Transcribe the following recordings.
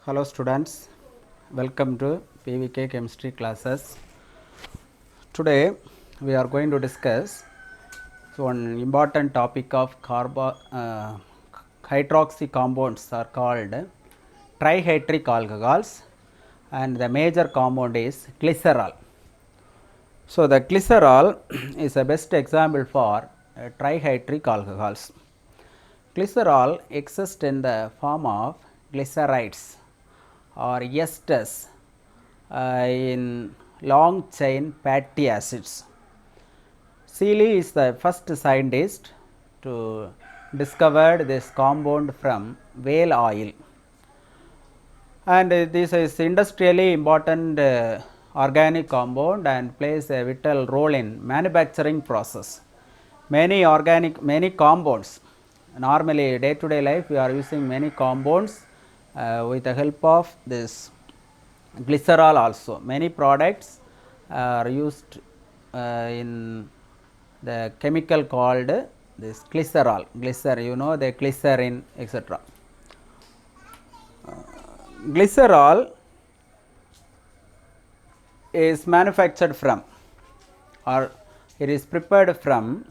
Hello students, welcome to PVK chemistry classes. Today we are going to discuss one important topic of hydroxy compounds are called trihydric alcohols, and the major compound is glycerol. So the glycerol is the best example for trihydric alcohols. Glycerol exists in the form of glycerides or esters in long chain fatty acids. Seeley is the first scientist to discover this compound from whale oil, and this is industrially important organic compound and plays a vital role in manufacturing process. Many compounds, normally day to day life we are using many compounds with the help of this glycerol also. Many products are used in the chemical called this glycerol, the glycerin, etc. Glycerol is manufactured from, or it is prepared from,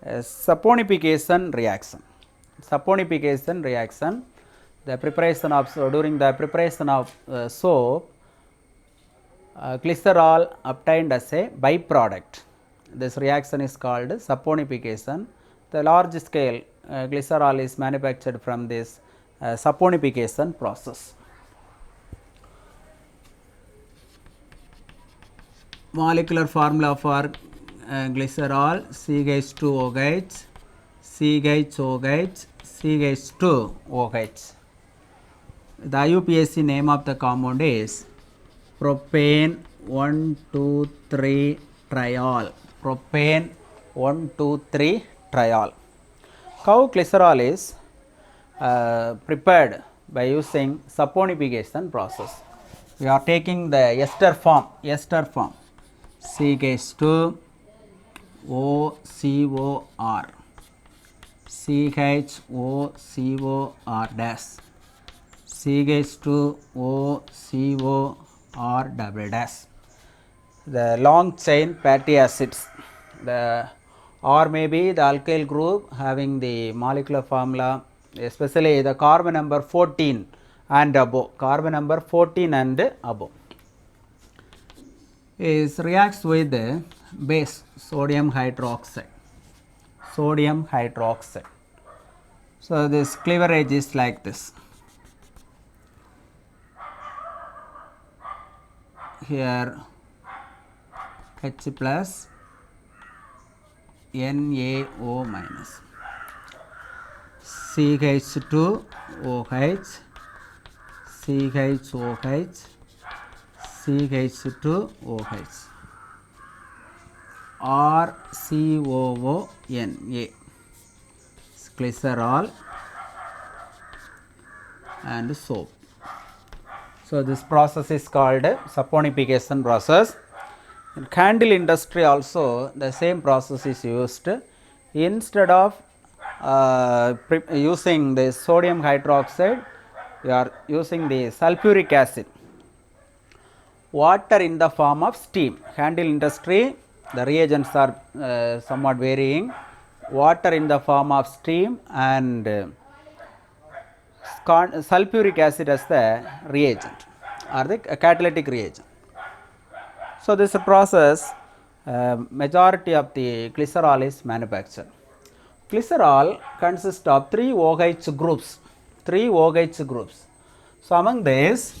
a saponification reaction. Saponification reaction, the preparation of during the preparation of soap, glycerol obtained as a byproduct. This reaction is called saponification. The large scale glycerol is manufactured from this saponification process. Molecular formula for glycerol: CH2OH, CHOH, CH2OH. The IUPAC name of the compound is propane 1,2,3 triol. Propane 1,2,3 triol. How glycerol is prepared? By using saponification process. We are taking the ester form CH2OCOR, CHOCOR dash, CH2OCOR double dash. The long chain fatty acids, or maybe the alkyl group having the molecular formula, especially the carbon number 14 and above, is reacts with the base sodium hydroxide. So this cleavage is like this. Here H plus NaO minus, CH2OH, CHOH, CH2OH, or COONA, glycerol and soap. So this process is called saponification process. In candle industry also the same process is used. Instead of using the sodium hydroxide, we are using the sulfuric acid, water in the form of steam. Candle industry, the reagents are somewhat varying. Water in the form of steam and sulfuric acid as the reagent or the catalytic reagent. So this process, majority of the glycerol is manufactured. Glycerol consists of 3 OH groups. So among these,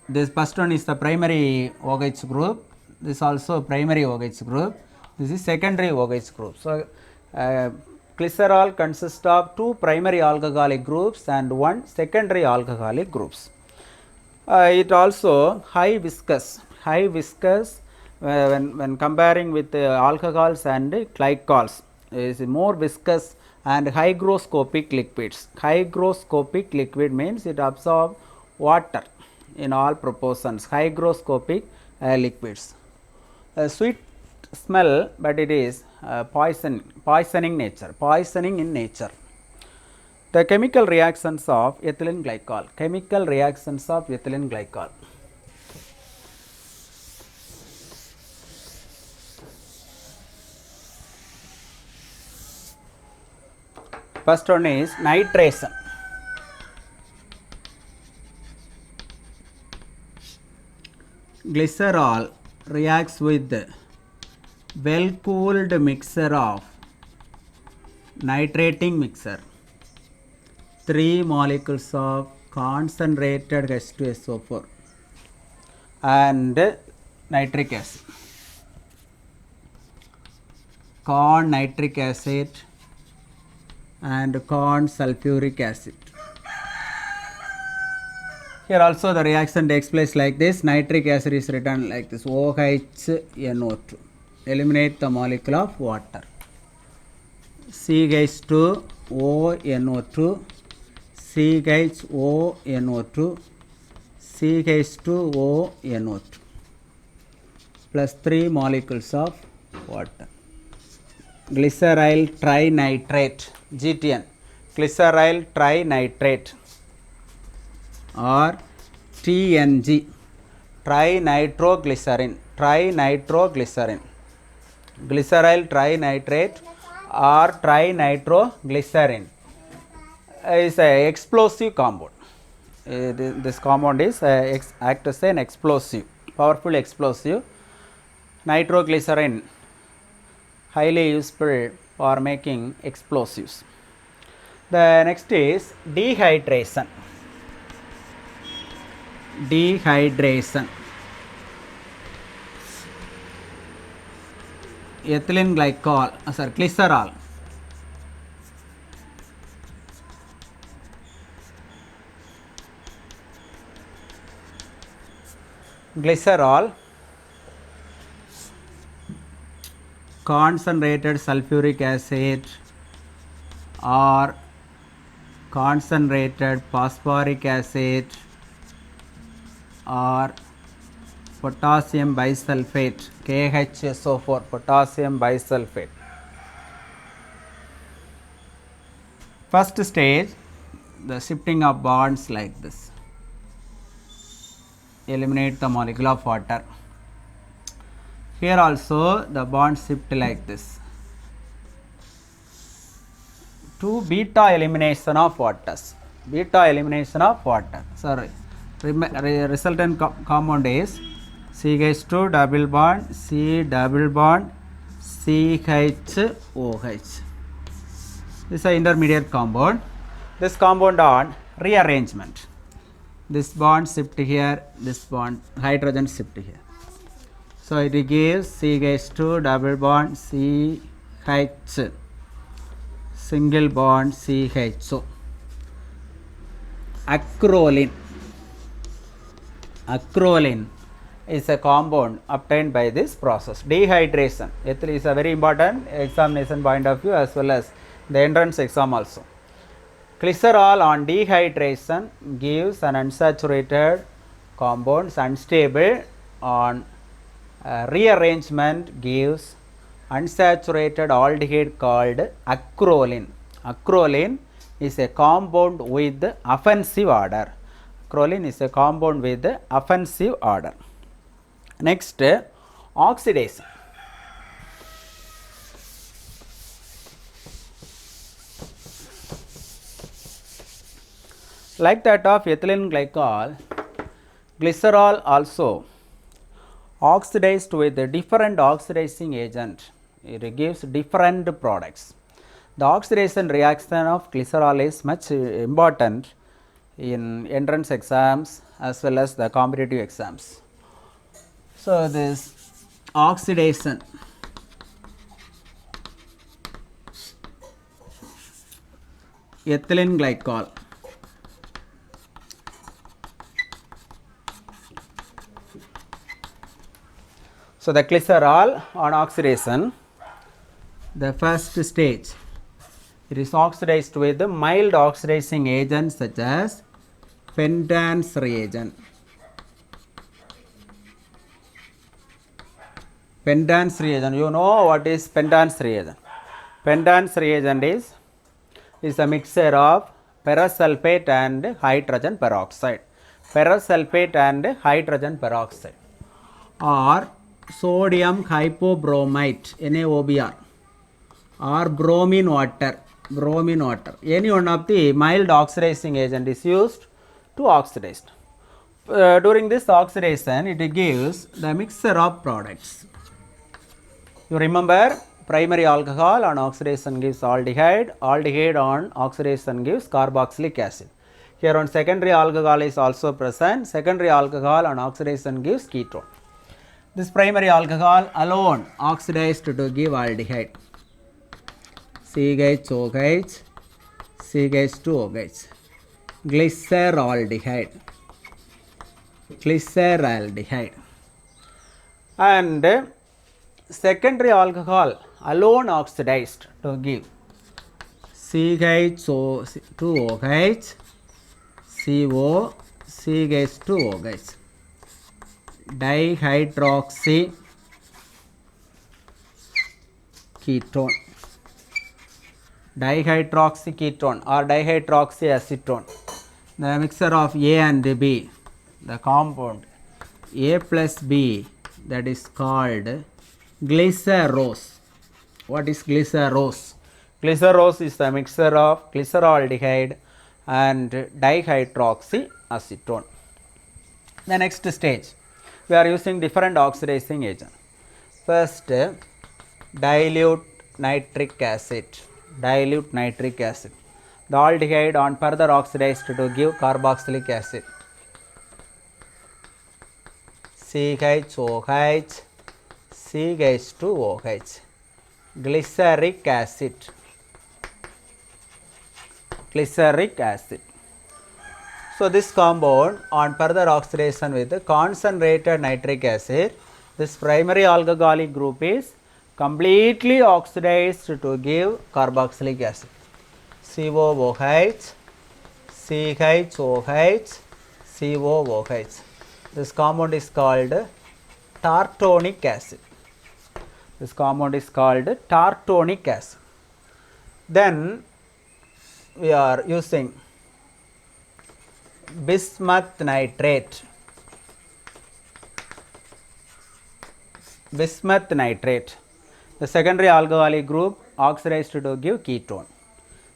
this first one is the primary OH group. This also primary OH group. This is secondary OH group. So glycerol consists of 2 primary alcoholic groups and 1 secondary alcoholic groups. It also high viscous when comparing with alcohols and glycols, is more viscous and hygroscopic liquids. Hygroscopic liquid means it absorbs water in all proportions. Hygroscopic liquids. Sweet smell, but it is poisoning in nature. The chemical reactions of ethylene glycol. Chemical reactions of ethylene glycol. First one is nitration. Glycerol reacts with well cooled mixture of nitrating mixture, 3 molecules of concentrated H2SO4 and nitric acid, corn nitric acid and corn sulfuric acid. Here also the reaction takes place like this. Nitric acid is written like this, OHNO2. Eliminate the molecule of water. CH2ONO2, CHONO2, CH2ONO2 plus 3 molecules of water. Glyceryl trinitrate, GTN, glyceryl trinitrate or TNG, trinitroglycerin, glyceryl trinitrate or trinitroglycerin is an explosive compound. This compound is act as an explosive, powerful explosive. Nitroglycerin highly useful for making explosives. The next is dehydration. Ethylene glycol, glycerol. Glycerol, concentrated sulfuric acid or concentrated phosphoric acid or potassium bisulfate, KHSO4, potassium bisulfate. First stage, the shifting of bonds like this. Eliminate the molecule of water. Here also the bond shift like this. To beta elimination of waters. Beta elimination of water. Sorry. Resultant compound is CH2 double bond C double bond CHOH. This is an intermediate compound. This compound on rearrangement. This bond shift here, this bond hydrogen shift here. So it gives CH2 double bond CH single bond CHO. Acrolein. Acrolein is a compound obtained by this process. Dehydration. It is a very important examination point of view as well as the entrance exam also. Glycerol on dehydration gives an unsaturated compound, unstable on rearrangement gives unsaturated aldehyde called acrolein. Acrolein is a compound with offensive order. Acrolein is a compound with offensive order. Next, oxidation. Like that of ethylene glycol, glycerol also oxidized with a different oxidizing agent. It gives different products. The oxidation reaction of glycerol is much important in entrance exams as well as the competitive exams. So this oxidation ethylene glycol. So the glycerol on oxidation, the first stage, it is oxidized with mild oxidizing agents such as Pentance reagent. Pentance reagent, you know what is Pentance reagent? Pentance reagent is a mixture of ferrous sulfate and hydrogen peroxide. Ferrous sulfate and hydrogen peroxide, or sodium hypobromite NaOBr, or bromine water. Any one of the mild oxidizing agent is used to oxidize. During this oxidation, it gives the mixture of products. You remember, primary alcohol on oxidation gives aldehyde, aldehyde on oxidation gives carboxylic acid. Here on secondary alcohol is also present, secondary alcohol on oxidation gives ketone. This primary alcohol alone oxidized to give aldehyde, CH2OH, CH2OH, glyceraldehyde, and secondary alcohol alone oxidized to give CH2OH, CO, CH2OH, dihydroxy ketone, or dihydroxyacetone. The mixture of A and B, the compound A plus B, that is called glycerose. What is glycerose? Glycerose is the mixture of glyceraldehyde and dihydroxyacetone. The next stage, we are using different oxidizing agent. First, dilute nitric acid. The aldehyde on further oxidized to give carboxylic acid, CH2OH, CH2OH, glyceric acid. So this compound on further oxidation with concentrated nitric acid, this primary alcoholic group is completely oxidized to give carboxylic acid, COOH, CHOH, COOH. This compound is called tartonic acid. Then we are using bismuth nitrate. The secondary alcoholic group oxidized to give ketone.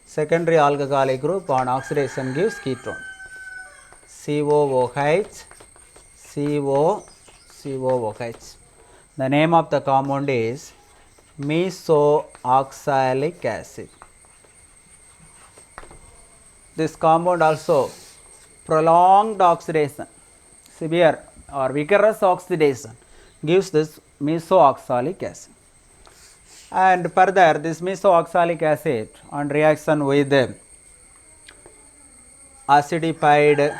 Secondary alcoholic group on oxidation gives ketone, COOH, COOH. The name of the compound is mesoxalic acid. This compound also prolonged oxidation, severe or vigorous oxidation gives this mesoxalic acid. And further, this mesoxalic acid on reaction with acidified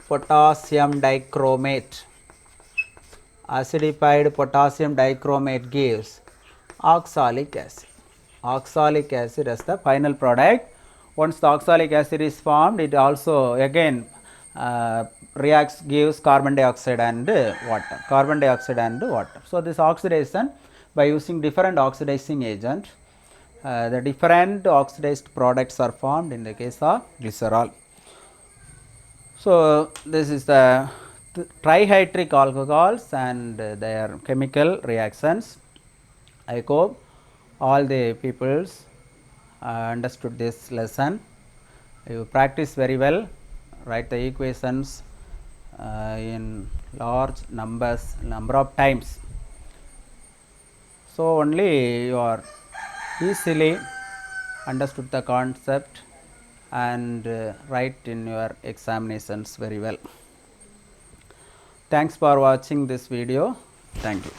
potassium dichromate gives oxalic acid. Oxalic acid as the final product. Once the oxalic acid is formed, it also again reacts, gives carbon dioxide and water. So this oxidation, by using different oxidizing agent, the different oxidized products are formed in the case of glycerol. So this is the trihydric alcohols and their chemical reactions. I hope all the peoples understood this lesson. You practice very well, write the equations in large number of times. So only you are easily understood the concept and write in your examinations very well. Thanks for watching this video. Thank you.